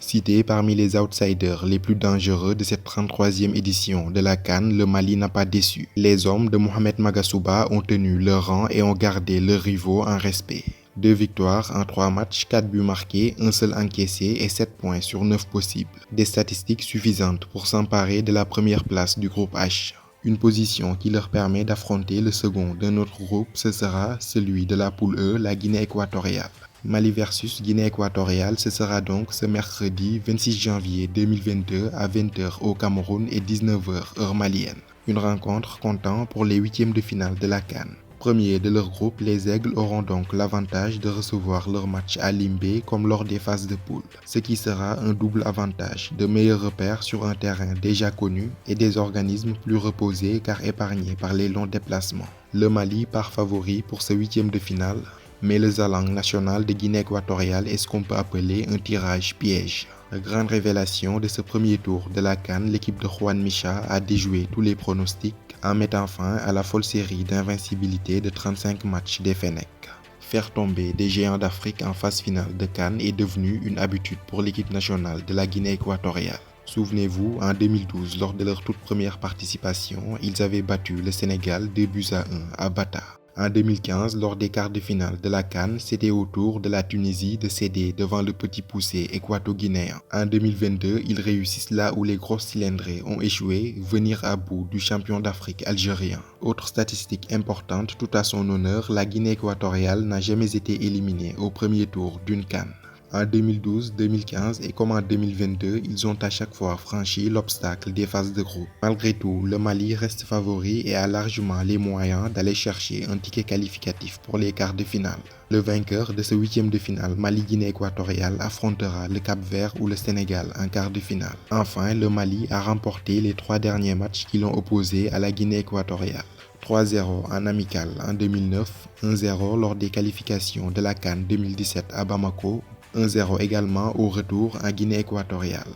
Cité parmi les outsiders les plus dangereux de cette 33e édition de la CAN, le Mali n'a pas déçu. Les hommes de Mohamed Magasuba ont tenu leur rang et ont gardé leurs rivaux en respect. 2 victoires en 3 matchs, 4 buts marqués, un seul encaissé et 7 points sur 9 possibles. Des statistiques suffisantes pour s'emparer de la première place du groupe H. Une position qui leur permet d'affronter le second d'un autre groupe, ce sera celui de la poule E, la Guinée équatoriale. Mali versus Guinée équatoriale, ce sera donc ce mercredi 26 janvier 2022 à 20h au Cameroun et 19h heure malienne. Une rencontre comptant pour les huitièmes de finale de la CAN. Premiers de leur groupe, les Aigles auront donc l'avantage de recevoir leur match à Limbé comme lors des phases de poule, ce qui sera un double avantage, de meilleurs repères sur un terrain déjà connu et des organismes plus reposés car épargnés par les longs déplacements. Le Mali part favori pour ce huitième de finale, mais le Zalang national de Guinée équatoriale est ce qu'on peut appeler un tirage piège. La grande révélation de ce premier tour de la CAN, l'équipe de Juan Micha a déjoué tous les pronostics en mettant fin à la folle série d'invincibilité de 35 matchs des Fennecs. Faire tomber des géants d'Afrique en phase finale de CAN est devenu une habitude pour l'équipe nationale de la Guinée équatoriale. Souvenez-vous, en 2012, lors de leur toute première participation, ils avaient battu le Sénégal 2-1 à Bata. En 2015, lors des quarts de finale de la CAN, c'était au tour de la Tunisie de céder devant le petit poussé équato-guinéen. En 2022, ils réussissent là où les grosses cylindrées ont échoué, venir à bout du champion d'Afrique algérien. Autre statistique importante, tout à son honneur, la Guinée équatoriale n'a jamais été éliminée au premier tour d'une CAN. En 2012, 2015 et comme en 2022, ils ont à chaque fois franchi l'obstacle des phases de groupe. Malgré tout, le Mali reste favori et a largement les moyens d'aller chercher un ticket qualificatif pour les quarts de finale. Le vainqueur de ce huitième de finale Mali-Guinée équatoriale affrontera le Cap-Vert ou le Sénégal en quart de finale. Enfin, le Mali a remporté les 3 derniers matchs qui l'ont opposé à la Guinée équatoriale. 3-0 en amical en 2009, 1-0 lors des qualifications de la CAN 2017 à Bamako, 1-0 également au retour en Guinée équatoriale.